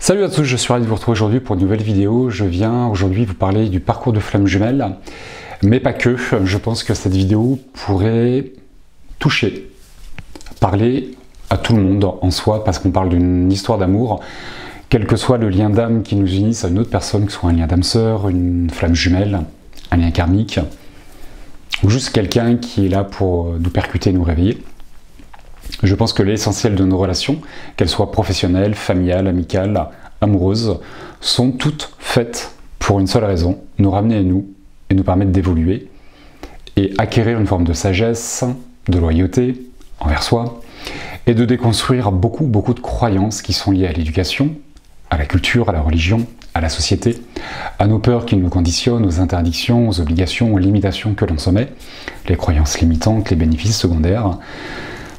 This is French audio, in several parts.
Salut à tous, je suis ravi de vous retrouver aujourd'hui pour une nouvelle vidéo. Je viens aujourd'hui vous parler du parcours de flamme jumelle, mais pas que. Je pense que cette vidéo pourrait toucher, parler à tout le monde en soi, parce qu'on parle d'une histoire d'amour, quel que soit le lien d'âme qui nous unisse à une autre personne, que ce soit un lien d'âme sœur, une flamme jumelle, un lien karmique, ou juste quelqu'un qui est là pour nous percuter, nous réveiller. Je pense que l'essentiel de nos relations, qu'elles soient professionnelles, familiales, amicales, amoureuses, sont toutes faites pour une seule raison, nous ramener à nous et nous permettre d'évoluer et acquérir une forme de sagesse, de loyauté envers soi et de déconstruire beaucoup de croyances qui sont liées à l'éducation, à la culture, à la religion, à la société, à nos peurs qui nous conditionnent, aux interdictions, aux obligations, aux limitations que l'on se met, les croyances limitantes, les bénéfices secondaires,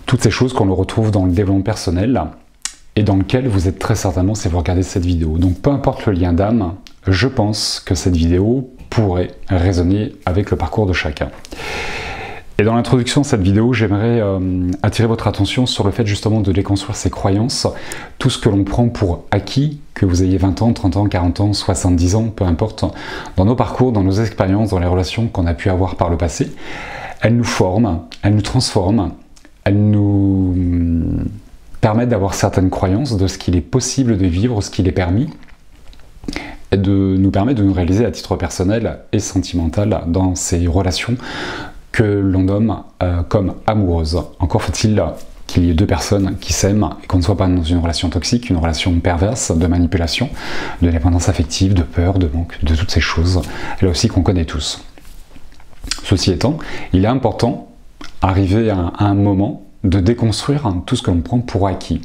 toutes ces choses qu'on retrouve dans le développement personnel et dans lequel vous êtes très certainement si vous regardez cette vidéo. Donc peu importe le lien d'âme, je pense que cette vidéo pourrait résonner avec le parcours de chacun. Et dans l'introduction de cette vidéo, j'aimerais attirer votre attention sur le fait justement de déconstruire ces croyances, tout ce que l'on prend pour acquis, que vous ayez 20 ans, 30 ans, 40 ans, 70 ans, peu importe, dans nos parcours, dans nos expériences, dans les relations qu'on a pu avoir par le passé, elles nous forment, elles nous transforment, elles nous permettent d'avoir certaines croyances de ce qu'il est possible de vivre, ce qu'il est permis, et de nous permettre de nous réaliser à titre personnel et sentimental dans ces relations que l'on nomme comme amoureuses. Encore faut-il qu'il y ait deux personnes qui s'aiment et qu'on ne soit pas dans une relation toxique, une relation perverse, de manipulation, de dépendance affective, de peur, de manque, de toutes ces choses, là aussi qu'on connaît tous. Ceci étant, il est important arriver à un moment de déconstruire tout ce que l'on prend pour acquis.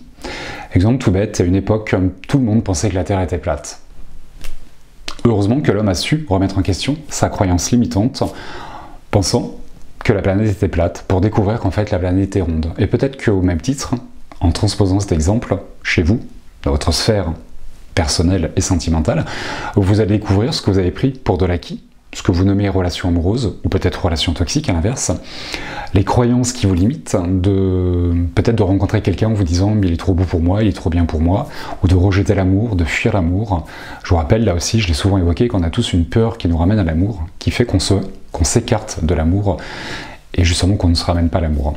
Exemple tout bête, à une époque, tout le monde pensait que la Terre était plate. Heureusement que l'homme a su remettre en question sa croyance limitante, pensant que la planète était plate, pour découvrir qu'en fait la planète était ronde. Et peut-être qu'au même titre, en transposant cet exemple chez vous, dans votre sphère personnelle et sentimentale, vous allez découvrir ce que vous avez pris pour de l'acquis, ce que vous nommez relation amoureuse, ou peut-être relation toxique à l'inverse, les croyances qui vous limitent, peut-être de rencontrer quelqu'un en vous disant « mais il est trop beau pour moi, il est trop bien pour moi », ou de rejeter l'amour, de fuir l'amour. Je vous rappelle, là aussi, je l'ai souvent évoqué, qu'on a tous une peur qui nous ramène à l'amour, qui fait qu'on s'écarte de l'amour, et justement qu'on ne se ramène pas à l'amour.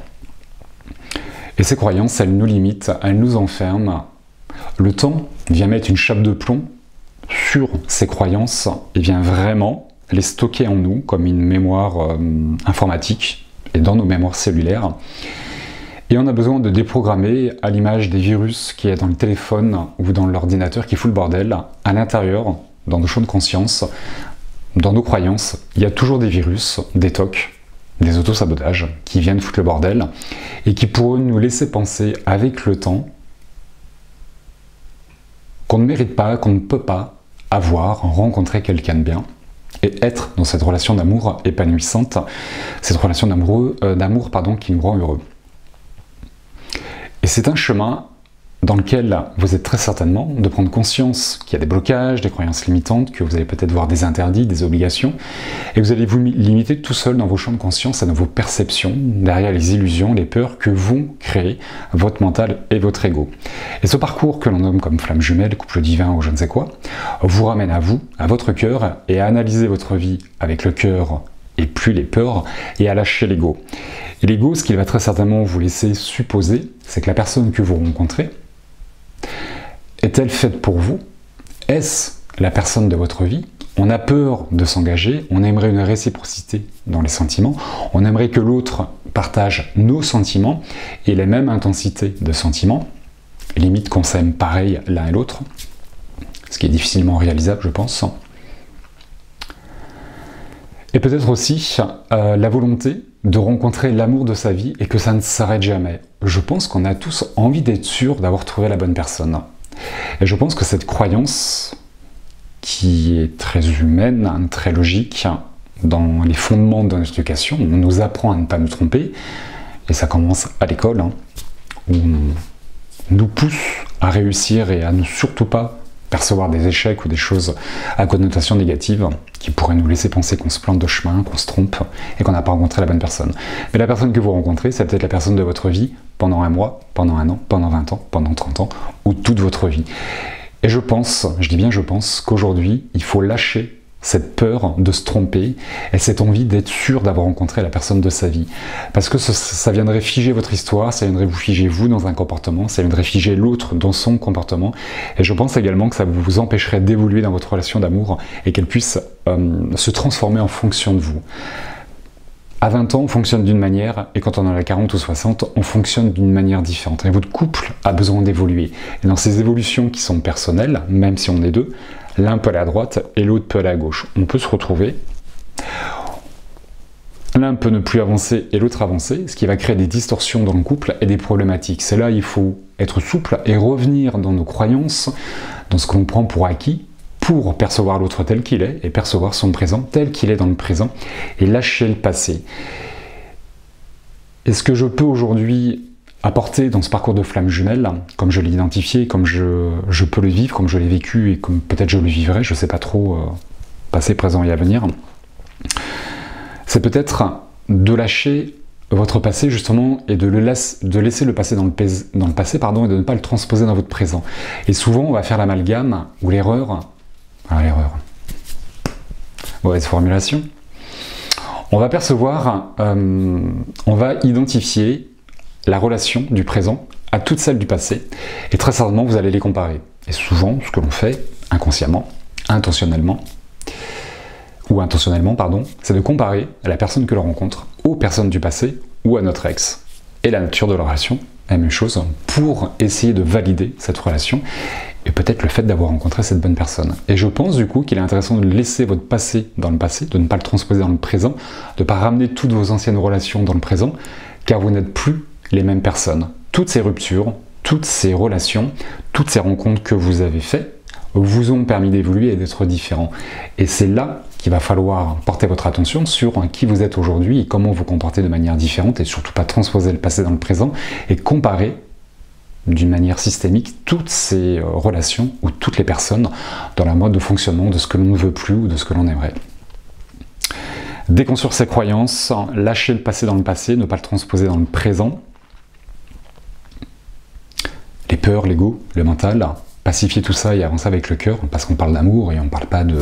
Et ces croyances, elles nous limitent, elles nous enferment. Le temps vient mettre une chape de plomb sur ces croyances, et vient vraiment les stocker en nous comme une mémoire informatique et dans nos mémoires cellulaires. Et on a besoin de déprogrammer à l'image des virus qui est dans le téléphone ou dans l'ordinateur qui fout le bordel. À l'intérieur, dans nos champs de conscience, dans nos croyances, il y a toujours des virus, des tocs, des autosabotages qui viennent foutre le bordel et qui pourraient nous laisser penser avec le temps qu'on ne mérite pas, qu'on ne peut pas avoir, rencontrer quelqu'un de bien et être dans cette relation d'amour épanouissante, cette relation d'amour qui nous rend heureux. Et c'est un chemin dans lequel vous êtes très certainement de prendre conscience qu'il y a des blocages, des croyances limitantes, que vous allez peut-être voir des interdits, des obligations, et vous allez vous limiter tout seul dans vos champs de conscience, à vos perceptions, derrière les illusions, les peurs que vont créer votre mental et votre ego. Et ce parcours que l'on nomme comme flamme jumelle, couple divin ou je ne sais quoi, vous ramène à vous, à votre cœur, et à analyser votre vie avec le cœur et plus les peurs, et à lâcher l'ego. Et l'ego, ce qu'il va très certainement vous laisser supposer, c'est que la personne que vous rencontrez, est-elle faite pour vous? Est-ce la personne de votre vie? On a peur de s'engager, on aimerait une réciprocité dans les sentiments, on aimerait que l'autre partage nos sentiments et les mêmes intensités de sentiments, limite qu'on s'aime pareil l'un et l'autre, ce qui est difficilement réalisable, je pense. Et peut-être aussi la volonté de rencontrer l'amour de sa vie et que ça ne s'arrête jamais. Je pense qu'on a tous envie d'être sûr d'avoir trouvé la bonne personne. Et je pense que cette croyance, qui est très humaine, très logique, dans les fondements de notre éducation, on nous apprend à ne pas nous tromper, et ça commence à l'école, où on nous pousse à réussir et à ne surtout pas percevoir des échecs ou des choses à connotation négative qui pourraient nous laisser penser qu'on se plante de chemin, qu'on se trompe et qu'on n'a pas rencontré la bonne personne. Mais la personne que vous rencontrez, c'est peut-être la personne de votre vie pendant un mois, pendant un an, pendant 20 ans, pendant 30 ans ou toute votre vie. Et je pense, je dis bien je pense, qu'aujourd'hui, il faut lâcher cette peur de se tromper et cette envie d'être sûr d'avoir rencontré la personne de sa vie. Parce que ça viendrait figer votre histoire, ça viendrait vous figer vous dans un comportement, ça viendrait figer l'autre dans son comportement. Et je pense également que ça vous empêcherait d'évoluer dans votre relation d'amour et qu'elle puisse se transformer en fonction de vous. À 20 ans, on fonctionne d'une manière, et quand on en a 40 ou 60, on fonctionne d'une manière différente. Et votre couple a besoin d'évoluer. Et dans ces évolutions qui sont personnelles, même si on est deux, l'un peut aller à droite et l'autre peut aller à gauche. On peut se retrouver, l'un peut ne plus avancer et l'autre avancer, ce qui va créer des distorsions dans le couple et des problématiques. C'est là il faut être souple et revenir dans nos croyances, dans ce que l'on prend pour acquis, pour percevoir l'autre tel qu'il est et percevoir son présent tel qu'il est dans le présent et lâcher le passé. Et ce que je peux aujourd'hui apporter dans ce parcours de flamme jumelle, comme je l'ai identifié, comme je peux le vivre, comme je l'ai vécu et comme peut-être je le vivrai, je ne sais pas trop, passé, présent et à venir, c'est peut-être de lâcher votre passé justement et de laisser le passé dans le passé pardon, et de ne pas le transposer dans votre présent. Et souvent on va faire l'amalgame ou l'erreur, mauvaise formulation, on va percevoir, on va identifier la relation du présent à toutes celles du passé, et très certainement vous allez les comparer. Et souvent, ce que l'on fait inconsciemment, intentionnellement, c'est de comparer la personne que l'on rencontre aux personnes du passé ou à notre ex. Et la nature de la relation, la même chose, pour essayer de valider cette relation, et peut-être le fait d'avoir rencontré cette bonne personne. Et je pense du coup qu'il est intéressant de laisser votre passé dans le passé, de ne pas le transposer dans le présent, de ne pas ramener toutes vos anciennes relations dans le présent, car vous n'êtes plus les mêmes personnes. Toutes ces ruptures, toutes ces relations, toutes ces rencontres que vous avez faites vous ont permis d'évoluer et d'être différents. Et c'est là qu'il va falloir porter votre attention sur qui vous êtes aujourd'hui et comment vous comportez de manière différente, et surtout pas transposer le passé dans le présent et comparer d'une manière systémique toutes ces relations ou toutes les personnes dans la mode de fonctionnement de ce que l'on ne veut plus ou de ce que l'on aimerait. Déconstruire ses croyances, lâcher le passé dans le passé, ne pas le transposer dans le présent. Les peurs, l'ego, le mental, pacifier tout ça et avancer avec le cœur, parce qu'on parle d'amour et on ne parle pas de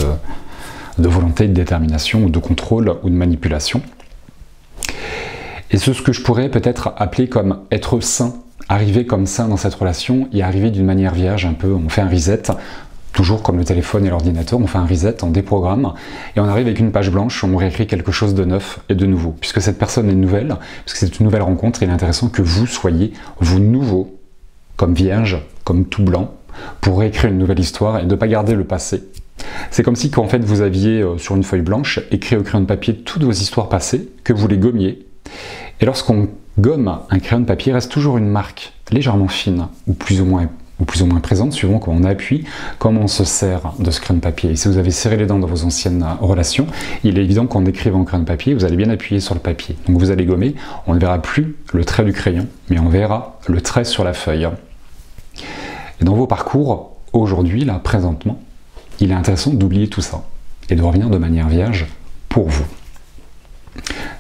volonté, de détermination, ou de contrôle, ou de manipulation. Et ce que je pourrais peut-être appeler comme être sain, arriver comme sain dans cette relation et arriver d'une manière vierge, un peu, on fait un reset, toujours comme le téléphone et l'ordinateur, on fait un reset, on déprogramme, et on arrive avec une page blanche, on réécrit quelque chose de neuf et de nouveau. Puisque cette personne est nouvelle, puisque c'est une nouvelle rencontre, il est intéressant que vous soyez, vous nouveau, comme vierge, comme tout blanc, pour réécrire une nouvelle histoire et de ne pas garder le passé. C'est comme si en fait vous aviez sur une feuille blanche écrit au crayon de papier toutes vos histoires passées, que vous les gommiez. Et lorsqu'on gomme un crayon de papier, il reste toujours une marque légèrement fine, ou plus ou moins présente, suivant comment on appuie, comment on se sert de ce crayon de papier. Et si vous avez serré les dents dans vos anciennes relations, il est évident qu'en écrivant au crayon de papier, vous allez bien appuyer sur le papier. Donc vous allez gommer, on ne verra plus le trait du crayon, mais on verra le trait sur la feuille. Et dans vos parcours, aujourd'hui, là, présentement, il est intéressant d'oublier tout ça et de revenir de manière vierge pour vous.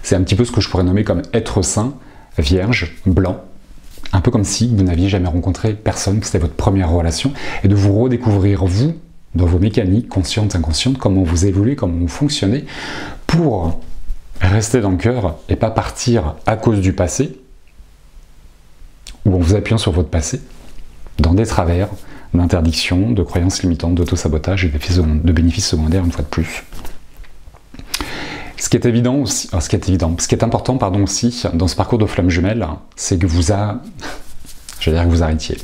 C'est un petit peu ce que je pourrais nommer comme être sain, vierge, blanc, un peu comme si vous n'aviez jamais rencontré personne, que c'était votre première relation, et de vous redécouvrir vous, dans vos mécaniques, conscientes, inconscientes, comment vous évoluez, comment vous fonctionnez, pour rester dans le cœur et pas partir à cause du passé, ou en vous appuyant sur votre passé, dans des travers d'interdictions, de croyances limitantes, d'auto-sabotage et de bénéfices secondaires, une fois de plus. Ce qui est évident aussi, ce qui est important aussi dans ce parcours de flamme jumelle, c'est que vous arrêtiez.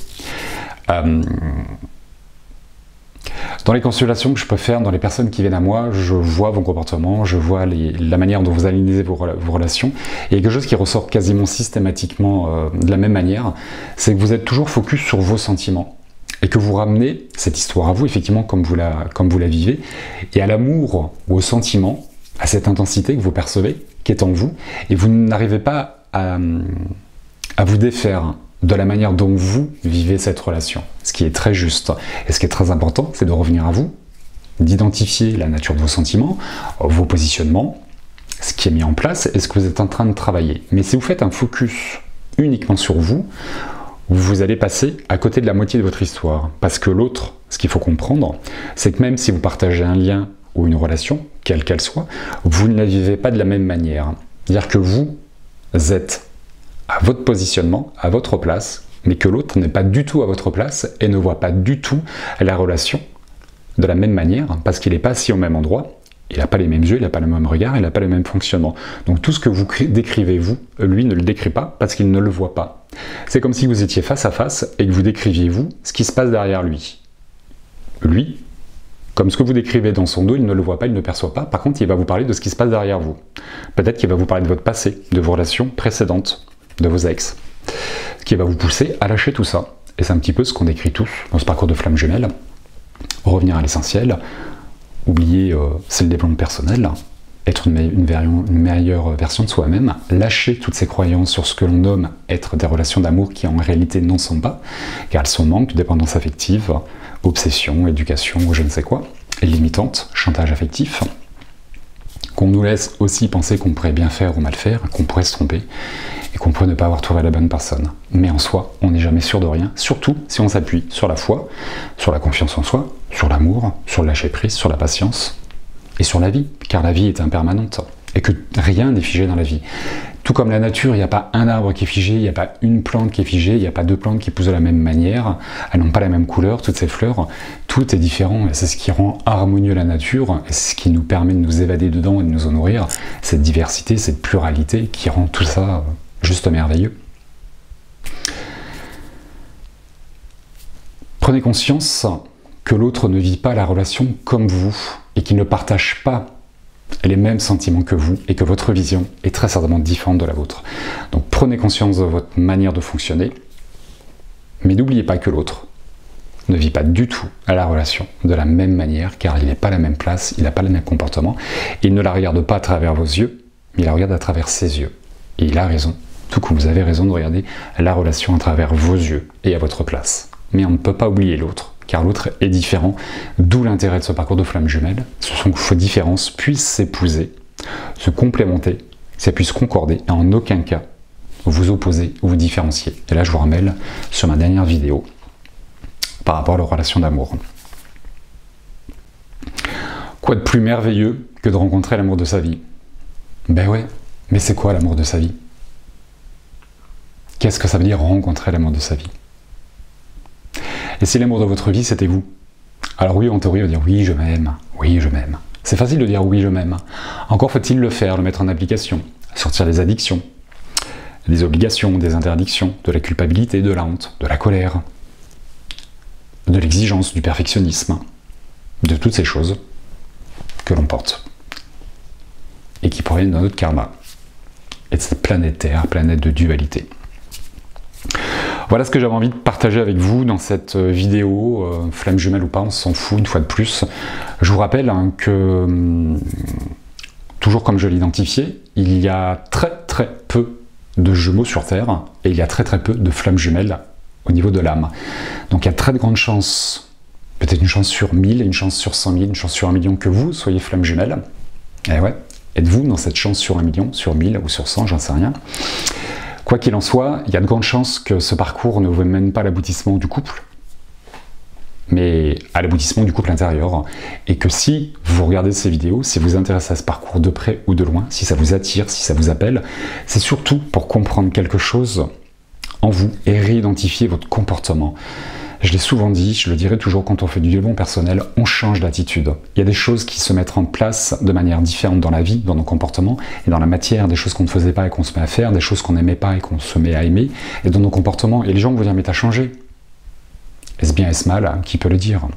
Dans les consultations que je peux faire, dans les personnes qui viennent à moi, je vois vos comportements, je vois la manière dont vous alignez vos relations, et quelque chose qui ressort quasiment systématiquement de la même manière, c'est que vous êtes toujours focus sur vos sentiments, et que vous ramenez cette histoire à vous, effectivement, comme vous la vivez, et à l'amour ou au sentiment, à cette intensité que vous percevez, qui est en vous, et vous n'arrivez pas à vous défaire de la manière dont vous vivez cette relation. Ce qui est très juste. Et ce qui est très important, c'est de revenir à vous, d'identifier la nature de vos sentiments, vos positionnements, ce qui est mis en place et ce que vous êtes en train de travailler. Mais si vous faites un focus uniquement sur vous, vous allez passer à côté de la moitié de votre histoire. Parce que l'autre, ce qu'il faut comprendre, c'est que même si vous partagez un lien ou une relation, quelle qu'elle soit, vous ne la vivez pas de la même manière. C'est-à-dire que vous êtes à votre positionnement, à votre place, mais que l'autre n'est pas du tout à votre place et ne voit pas du tout la relation de la même manière, parce qu'il n'est pas assis au même endroit, il n'a pas les mêmes yeux, il n'a pas le même regard, il n'a pas le même fonctionnement. Donc tout ce que vous décrivez vous, lui ne le décrit pas parce qu'il ne le voit pas. C'est comme si vous étiez face à face et que vous décriviez vous ce qui se passe derrière lui. Lui, comme ce que vous décrivez dans son dos, il ne le voit pas, il ne le perçoit pas. Par contre, il va vous parler de ce qui se passe derrière vous. Peut-être qu'il va vous parler de votre passé, de vos relations précédentes, de vos ex, ce qui va vous pousser à lâcher tout ça. Et c'est un petit peu ce qu'on décrit tous dans ce parcours de flamme jumelle. Revenir à l'essentiel, oublier c'est le développement personnel, être une meilleure version de soi-même, lâcher toutes ces croyances sur ce que l'on nomme être des relations d'amour qui en réalité n'en sont pas, car elles sont manque, dépendance affective, obsession, éducation ou je ne sais quoi, et limitante, chantage affectif, qu'on nous laisse aussi penser qu'on pourrait bien faire ou mal faire, qu'on pourrait se tromper, et qu'on pourrait ne pas avoir trouvé la bonne personne. Mais en soi, on n'est jamais sûr de rien, surtout si on s'appuie sur la foi, sur la confiance en soi, sur l'amour, sur le lâcher-prise, sur la patience, et sur la vie, car la vie est impermanente, et que rien n'est figé dans la vie. Tout comme la nature, il n'y a pas un arbre qui est figé, il n'y a pas une plante qui est figée, il n'y a pas deux plantes qui poussent de la même manière, elles n'ont pas la même couleur, toutes ces fleurs, tout est différent, et c'est ce qui rend harmonieux la nature, et c'est ce qui nous permet de nous évader dedans et de nous en nourrir, cette diversité, cette pluralité qui rend tout ça juste merveilleux. Prenez conscience que l'autre ne vit pas la relation comme vous, et qu'il ne partage pas les mêmes sentiments que vous, et que votre vision est très certainement différente de la vôtre. Donc prenez conscience de votre manière de fonctionner, mais n'oubliez pas que l'autre ne vit pas du tout à la relation de la même manière, car il n'est pas à la même place, il n'a pas le même comportement, il ne la regarde pas à travers vos yeux, mais il la regarde à travers ses yeux. Et il a raison, tout comme vous avez raison de regarder la relation à travers vos yeux et à votre place. Mais on ne peut pas oublier l'autre, car l'autre est différent, d'où l'intérêt de ce parcours de flamme jumelle. Ce sont que vos différences puissent s'épouser, se complémenter, ça puisse concorder, et en aucun cas vous opposer ou vous différencier. Et là, je vous ramène sur ma dernière vidéo par rapport à la relation d'amour. Quoi de plus merveilleux que de rencontrer l'amour de sa vie? Ben ouais, mais c'est quoi l'amour de sa vie? Qu'est-ce que ça veut dire rencontrer l'amour de sa vie? Et si l'amour de votre vie, c'était vous? Alors oui, en théorie, on va dire oui, je m'aime, oui, je m'aime. C'est facile de dire oui, je m'aime. Encore faut-il le faire, le mettre en application, sortir des addictions, des obligations, des interdictions, de la culpabilité, de la honte, de la colère, de l'exigence, du perfectionnisme, de toutes ces choses que l'on porte et qui proviennent de notre karma et de cette planète Terre, planète de dualité. Voilà ce que j'avais envie de partager avec vous dans cette vidéo, flamme jumelle ou pas, on s'en fout une fois de plus. Je vous rappelle que, toujours comme je l'ai identifié, il y a très très peu de jumeaux sur Terre et il y a très très peu de flammes jumelles au niveau de l'âme. Donc il y a très de grandes chances, peut-être une chance sur 1000, une chance sur 100 000, une chance sur 1 million que vous soyez flamme jumelle. Et ouais, êtes-vous dans cette chance sur 1 million, sur 1000 ou sur 100, j'en sais rien. Quoi qu'il en soit, il y a de grandes chances que ce parcours ne vous mène pas à l'aboutissement du couple, mais à l'aboutissement du couple intérieur. Et que si vous regardez ces vidéos, si vous vous intéressez à ce parcours de près ou de loin, si ça vous attire, si ça vous appelle, c'est surtout pour comprendre quelque chose en vous et réidentifier votre comportement. Je l'ai souvent dit, je le dirai toujours, quand on fait du développement personnel, on change d'attitude. Il y a des choses qui se mettent en place de manière différente dans la vie, dans nos comportements, et dans la matière, des choses qu'on ne faisait pas et qu'on se met à faire, des choses qu'on n'aimait pas et qu'on se met à aimer, et dans nos comportements. Et les gens vont dire, mais t'as changé. Est-ce bien, est-ce mal? Qui peut le dire?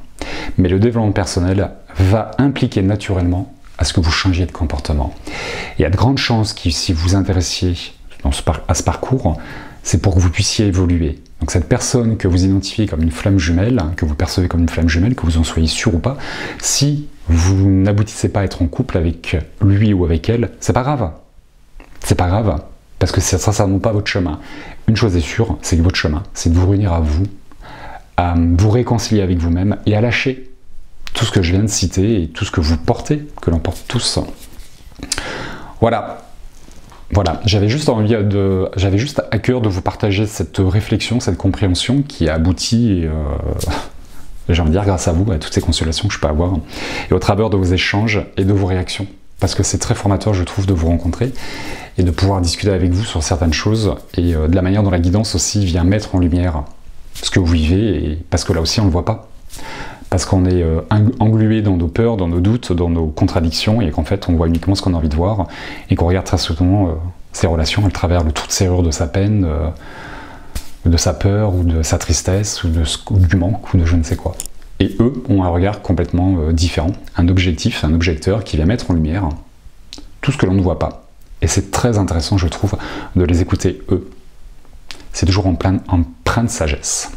Mais le développement personnel va impliquer naturellement à ce que vous changiez de comportement. Il y a de grandes chances que si vous vous intéressiez à ce parcours, c'est pour que vous puissiez évoluer. Donc cette personne que vous identifiez comme une flamme jumelle, que vous percevez comme une flamme jumelle, que vous en soyez sûr ou pas, si vous n'aboutissez pas à être en couple avec lui ou avec elle, c'est pas grave. C'est pas grave, parce que ça ne pas votre chemin. Une chose est sûre, c'est que votre chemin, c'est de vous réunir à vous réconcilier avec vous-même et à lâcher tout ce que je viens de citer et tout ce que vous portez, que l'on porte tous. Voilà. Voilà, j'avais juste à cœur de vous partager cette réflexion, cette compréhension qui a abouti, j'ai envie de dire grâce à vous, à toutes ces consolations que je peux avoir, et au travers de vos échanges et de vos réactions. Parce que c'est très formateur, je trouve, de vous rencontrer et de pouvoir discuter avec vous sur certaines choses, et de la manière dont la guidance aussi vient mettre en lumière ce que vous vivez, et parce que là aussi on ne le voit pas. Parce qu'on est englué dans nos peurs, dans nos doutes, dans nos contradictions, et qu'en fait on voit uniquement ce qu'on a envie de voir, et qu'on regarde très souvent ses relations à travers le toute serrure de sa peine, de sa peur, ou de sa tristesse, ou du manque, ou de je ne sais quoi. Et eux ont un regard complètement différent, un objectif, un objecteur qui vient mettre en lumière tout ce que l'on ne voit pas. Et c'est très intéressant, je trouve, de les écouter eux. C'est toujours empreint de sagesse.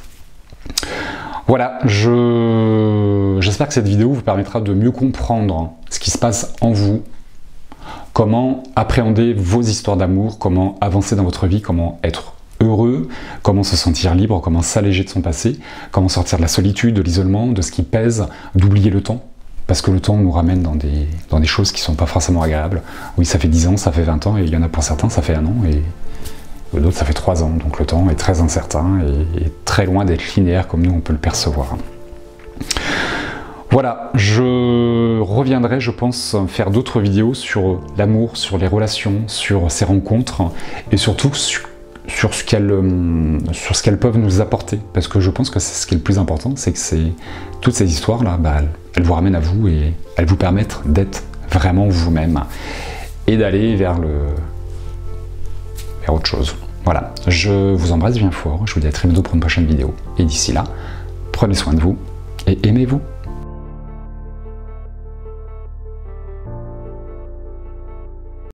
Voilà, j'espère que cette vidéo vous permettra de mieux comprendre ce qui se passe en vous, comment appréhender vos histoires d'amour, comment avancer dans votre vie, comment être heureux, comment se sentir libre, comment s'alléger de son passé, comment sortir de la solitude, de l'isolement, de ce qui pèse, d'oublier le temps. Parce que le temps nous ramène dans des choses qui ne sont pas forcément agréables. Oui, ça fait 10 ans, ça fait 20 ans, et il y en a pour certains, ça fait 1 an, et d'autres, ça fait 3 ans. Donc le temps est très incertain et très loin d'être linéaire comme nous, on peut le percevoir. Voilà, je reviendrai, je pense, faire d'autres vidéos sur l'amour, sur les relations, sur ces rencontres, et surtout sur ce qu'elles peuvent nous apporter, parce que je pense que c'est ce qui est le plus important, c'est que toutes ces histoires-là, elles vous ramènent à vous et elles vous permettent d'être vraiment vous-même et d'aller vers autre chose. Voilà, je vous embrasse bien fort, je vous dis à très bientôt pour une prochaine vidéo, et d'ici là, prenez soin de vous et aimez-vous.